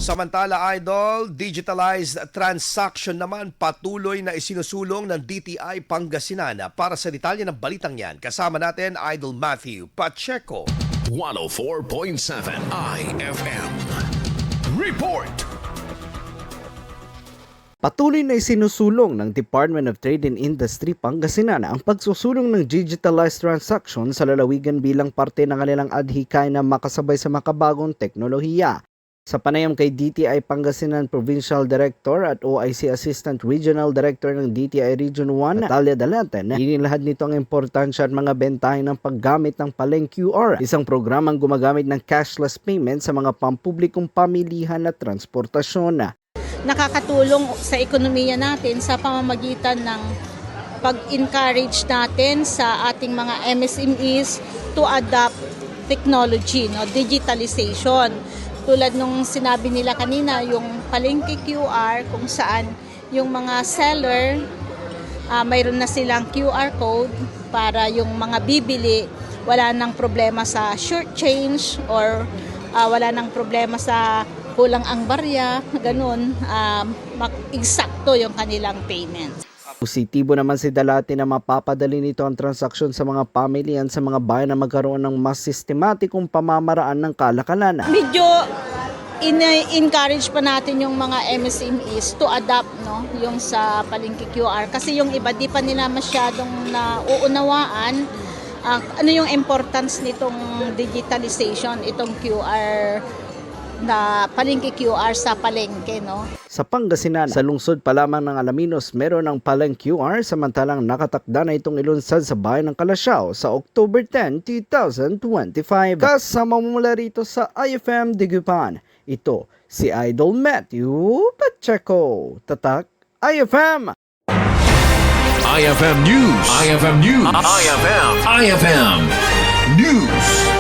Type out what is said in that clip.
Samantala, Idol, digitalized transaction naman patuloy na isinusulong ng DTI Pangasinan. Para sa detalye ng balitang yan, kasama natin Idol Matthew Pacheco. 104.7 IFM Report. Patuloy na isinusulong ng Department of Trade and Industry Pangasinan ang pagsusulong ng digitalized transaction sa lalawigan bilang parte ng kanilang adhikain na makasabay sa makabagong teknolohiya. Sa panayam kay DTI Pangasinan Provincial Director at OIC Assistant Regional Director ng DTI Region 1, Natalia Dalaten, inilahad nito ang importansya at mga bentahe ng paggamit ng Paleng QR, isang programang gumagamit ng cashless payment sa mga pampublikong pamilihan at transportasyon. Nakakatulong sa ekonomiya natin sa pamamagitan ng pag-encourage natin sa ating mga MSMEs to adopt technology, digitalization. Tulad nung sinabi nila kanina, yung palengke QR kung saan yung mga seller, mayroon na silang QR code para yung mga bibili, wala nang problema sa short change or wala nang problema sa kulang ang barya, ganun, eksakto yung kanilang payment. Positibo naman si Dalati na mapapadali nito ang transaksyon sa mga pamilyan sa mga bayan na magkaroon ng mas sistematikong pamamaraan ng kalakalan. Medyo encourage pa natin yung mga MSMEs to adapt yung sa palengke QR kasi yung iba di pa nila masyadong nauunawaan ano yung importance nitong digitalization, itong QR na palengke QR sa palengke, Sa Pangasinan, sa lungsod pa lamang ng Alaminos, meron ang Paleng QR samantalang nakatakda na itong ilunsad sa bayan ng Calasiao sa October 10, 2025. Kasama mo mula rito sa IFM Digupan, ito si Idol Matthew Pacheco. Tatak IFM! IFM News. IFM News. IFM News.